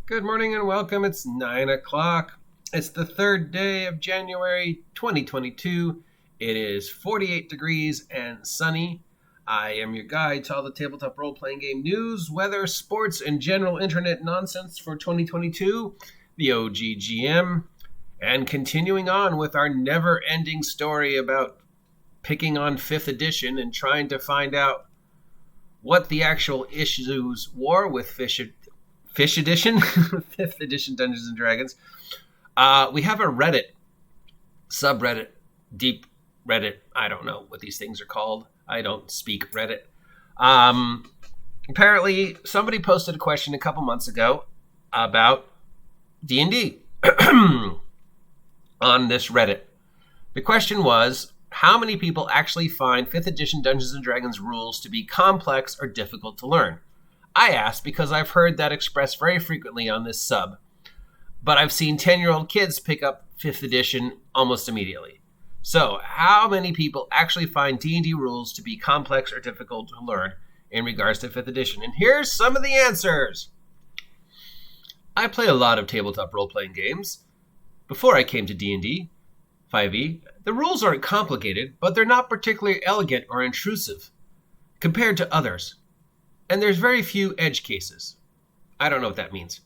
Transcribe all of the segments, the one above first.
Good morning and welcome. It's 9 o'clock. It's the third day of January 2022. It is 48 degrees and sunny. I am your guide to all the tabletop role-playing game news, weather, sports, and general internet nonsense for 2022, the OGGM, and continuing on with our never-ending story about picking on 5th edition and trying to find out what the actual issues were with Fish Edition, 5th edition Dungeons and Dragons. We have a Reddit, subreddit, deep Reddit. I don't know what these things are called. I don't speak Reddit. Apparently, somebody posted a question a couple months ago about D&D on this Reddit. The question was, how many people actually find 5th edition Dungeons and Dragons rules to be complex or difficult to learn? I ask because I've heard that expressed very frequently on this sub, but I've seen 10-year-old kids pick up 5th edition almost immediately. So, how many people actually find D&D rules to be complex or difficult to learn in regards to 5th edition? And here's some of the answers. I play a lot of tabletop role-playing games. Before I came to D&D 5e, the rules aren't complicated, but they're not particularly elegant or intrusive compared to others. And there's very few edge cases. I don't know what that means.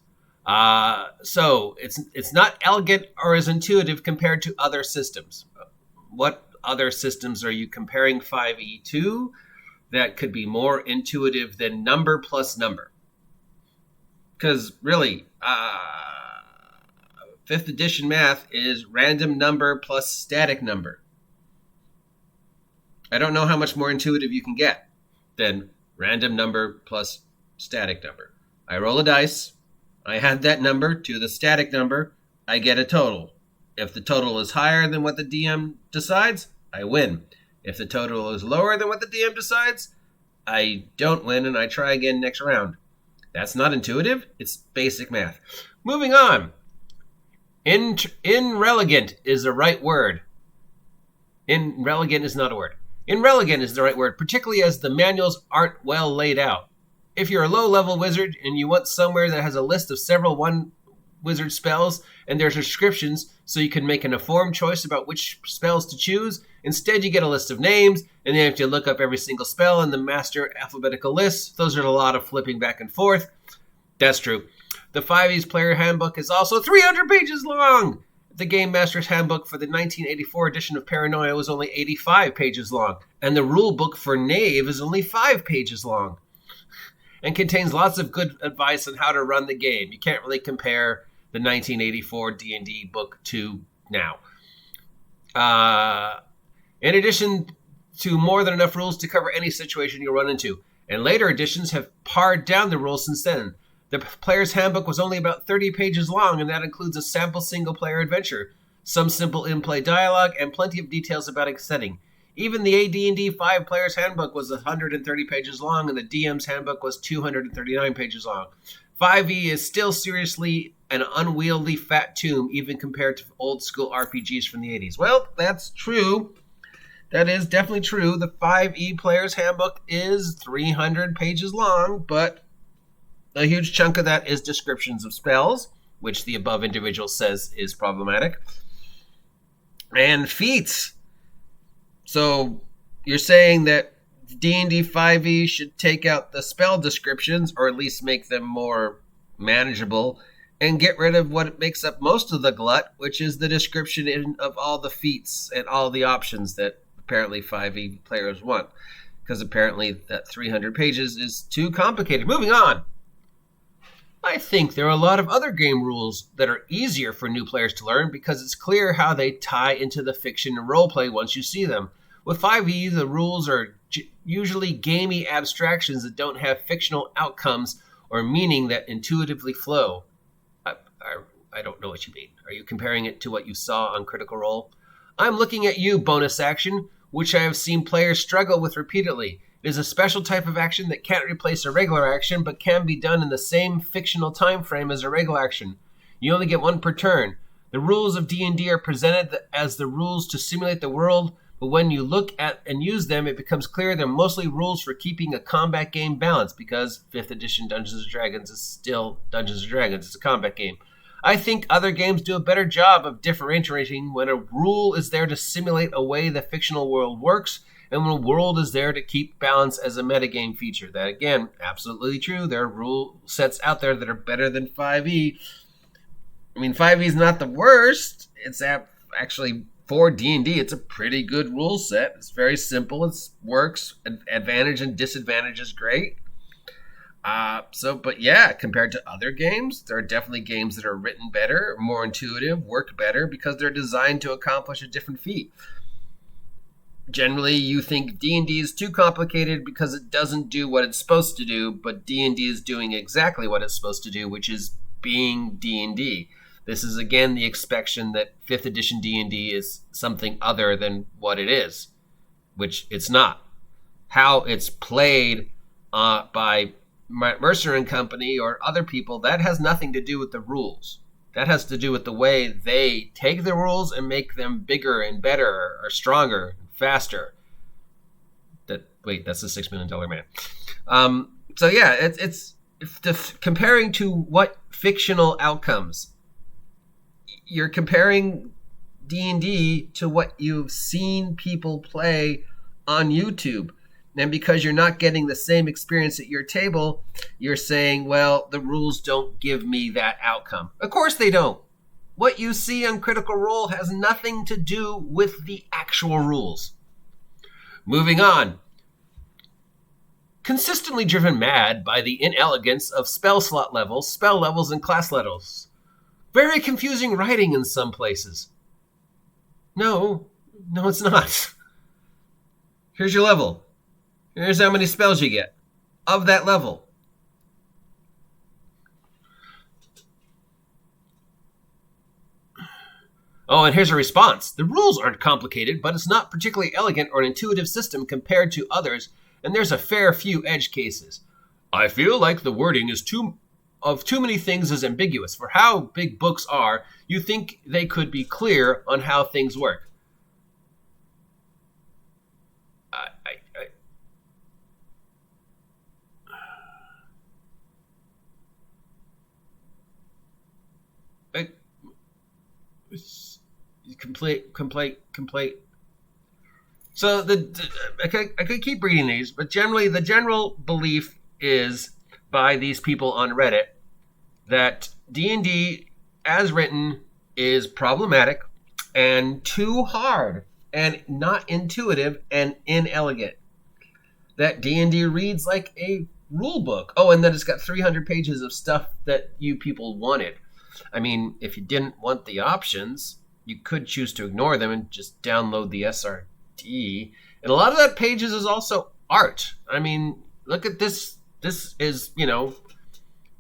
So it's not elegant or as intuitive compared to other systems. What other systems are you comparing 5e to that could be more intuitive than number plus number? Because really, 5th edition math is random number plus static number. I don't know how much more intuitive you can get than random number plus static number. I roll a dice. I add that number to the static number. I get a total. If the total is higher than what the DM decides, I win. If the total is lower than what the DM decides, I don't win and I try again next round. That's not intuitive. It's basic math. Moving on. Inelegant is the right word. Inelegant is not a word. Inelegant is the right word, particularly as the manuals aren't well laid out. If you're a low-level wizard and you want somewhere that has a list of several one-wizard spells and there's descriptions so you can make an informed choice about which spells to choose, instead you get a list of names and then you have to look up every single spell in the master alphabetical list. Those are a lot of flipping back and forth. That's true. The 5e's player handbook is also 300 pages long. The Game Master's Handbook for the 1984 edition of Paranoia was only 85 pages long, and the rule book for Knave is only 5 pages long, and contains lots of good advice on how to run the game. You can't really compare the 1984 D&D book to now. In addition to more than enough rules to cover any situation you'll run into, and later editions have pared down the rules since then. The player's handbook was only about 30 pages long, and that includes a sample single-player adventure, some simple in-play dialogue, and plenty of details about a setting. Even the AD&D 5 player's handbook was 130 pages long, and the DM's handbook was 239 pages long. 5e is still seriously an unwieldy fat tomb, even compared to old-school RPGs from the 80s. Well, that's true. That is definitely true. The 5e player's handbook is 300 pages long, but a huge chunk of that is descriptions of spells, which the above individual says is problematic, and feats. So you're saying that D&D 5e should take out the spell descriptions, or at least make them more manageable, and get rid of what makes up most of the glut, which is the description of all the feats and all the options that apparently 5e players want. Because apparently that 300 pages is too complicated. Moving on. I think there are a lot of other game rules that are easier for new players to learn because it's clear how they tie into the fiction and roleplay once you see them. With 5e, the rules are usually gamey abstractions that don't have fictional outcomes or meaning that intuitively flow. I don't know what you mean. Are you comparing it to what you saw on Critical Role? I'm looking at you, bonus action, which I have seen players struggle with repeatedly. It is a special type of action that can't replace a regular action, but can be done in the same fictional time frame as a regular action. You only get one per turn. The rules of D&D are presented as the rules to simulate the world, But when you look at and use them, it becomes clear they're mostly rules for keeping a combat game balanced, because 5th edition Dungeons & Dragons is still Dungeons & Dragons. It's a combat game. I think other games do a better job of differentiating when a rule is there to simulate a way the fictional world works, and when a world is there to keep balance as a metagame feature. That, again, absolutely true. There are rule sets out there that are better than 5e. I mean, 5e is not the worst. It's actually, for D&D, it's a pretty good rule set. It's very simple. It works. Advantage and disadvantage is great. But yeah, compared to other games, there are definitely games that are written better, more intuitive, work better, because they're designed to accomplish a different feat. Generally, you think D&D is too complicated because it doesn't do what it's supposed to do, but D&D is doing exactly what it's supposed to do, which is being D&D. This is, again, the expectation that 5th edition D&D is something other than what it is, which it's not. How it's played by Mercer and Company or other people, that has nothing to do with the rules. That has to do with the way they take the rules and make them bigger and better or stronger and faster. That's the $6 Million Man. So yeah, it's comparing to what fictional outcomes. You're comparing D&D to what you've seen people play on YouTube. And because you're not getting the same experience at your table, you're saying, well, the rules don't give me that outcome. Of course they don't. What you see on Critical Role has nothing to do with the actual rules. Moving on. Consistently driven mad by the inelegance of spell slot levels, spell levels, and class levels. Very confusing writing in some places. No, it's not. Here's your level. Here's how many spells you get of that level. Oh, and here's a response. The rules aren't complicated, but it's not particularly elegant or an intuitive system compared to others, and there's a fair few edge cases. I feel like the wording is too many things is ambiguous. For how big books are, you think they could be clear on how things work. Complete. So I could keep reading these, but generally the general belief is by these people on Reddit that D&D as written is problematic and too hard and not intuitive and inelegant. That D&D reads like a rule book. Oh, and that it's got 300 pages of stuff that you people wanted. I mean, if you didn't want the options, you could choose to ignore them and just download the SRD. And a lot of that pages is also art. I mean, look at this. This is,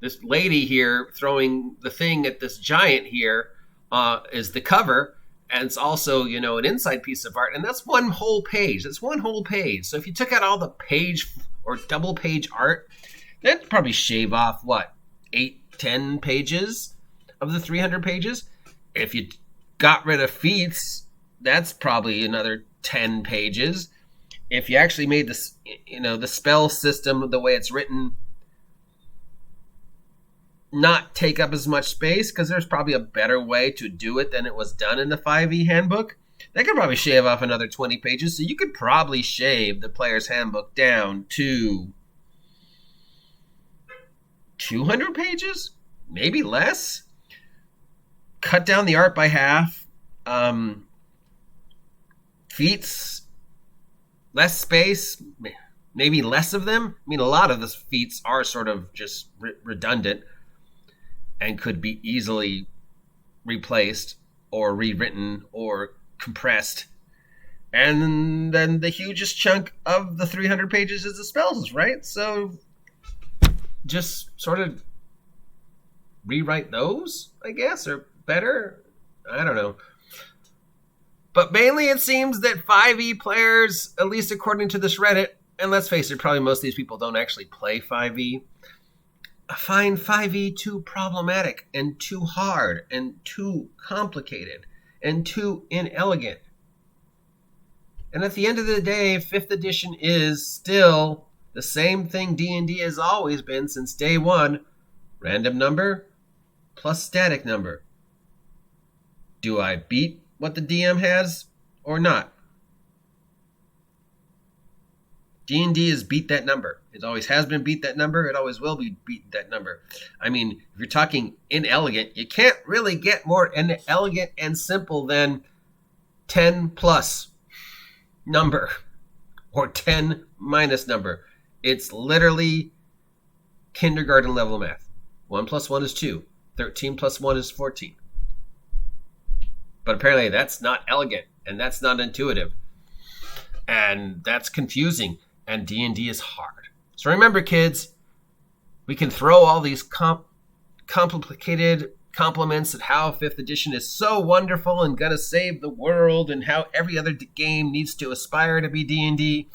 this lady here throwing the thing at this giant here is the cover. And it's also, an inside piece of art. And that's one whole page. That's one whole page. So if you took out all the page or double page art, that'd probably shave off, 8-10 pages of the 300 pages. If you got rid of feats, that's probably another 10 pages. If you actually made this, the spell system, the way it's written, not take up as much space, because there's probably a better way to do it than it was done in the 5e handbook, that could probably shave off another 20 pages. So you could probably shave the player's handbook down to 200 pages, maybe less. Cut down the art by half. Feats, less space, maybe less of them. I mean, a lot of the feats are sort of just redundant and could be easily replaced or rewritten or compressed. And then the hugest chunk of the 300 pages is the spells, right? So just sort of rewrite those, I guess, or better. I don't know. But mainly it seems that 5e players, at least according to this Reddit, and let's face it, probably most of these people don't actually play 5e, find 5e too problematic and too hard and too complicated and too inelegant. And at the end of the day, 5th edition is still the same thing D&D has always been since day one. Random number plus static number. Do I beat what the DM has or not? D&D is beat that number. It always has been beat that number. It always will be beat that number. I mean, if you're talking inelegant, you can't really get more inelegant and simple than 10 plus number or 10 minus number. It's literally kindergarten level math. 1 plus 1 is 2. 13 plus 1 is 14. But apparently that's not elegant, and that's not intuitive, and that's confusing, and D&D is hard. So remember, kids, we can throw all these complicated compliments at how 5th edition is so wonderful and gonna save the world, and how every other game needs to aspire to be D&D.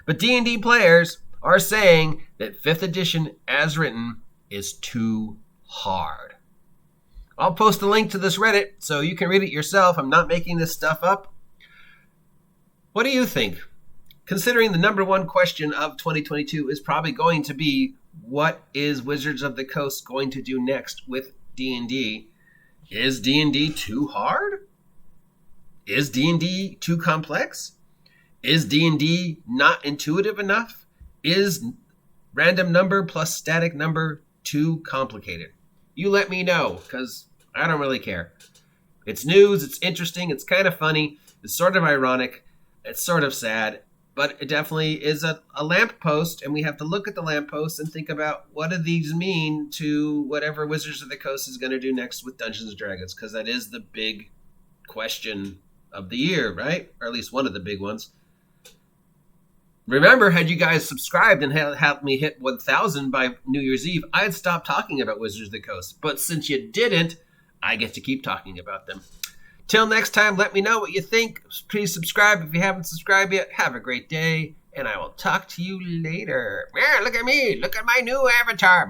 But D&D players are saying that 5th edition, as written, is too hard. I'll post a link to this Reddit so you can read it yourself. I'm not making this stuff up. What do you think? Considering the number one question of 2022 is probably going to be, what is Wizards of the Coast going to do next with D&D? Is D&D too hard? Is D&D too complex? Is D&D not intuitive enough? Is random number plus static number too complicated? You let me know, because I don't really care. It's news, it's interesting, it's kind of funny, it's sort of ironic, it's sort of sad, but it definitely is a lamppost, and we have to look at the lamppost and think about what do these mean to whatever Wizards of the Coast is going to do next with Dungeons & Dragons, because that is the big question of the year, right? Or at least one of the big ones. Remember, had you guys subscribed and helped me hit 1,000 by New Year's Eve, I'd stop talking about Wizards of the Coast. But since you didn't, I get to keep talking about them. Till next time, let me know what you think. Please subscribe if you haven't subscribed yet. Have a great day, and I will talk to you later. Yeah, look at me. Look at my new avatar.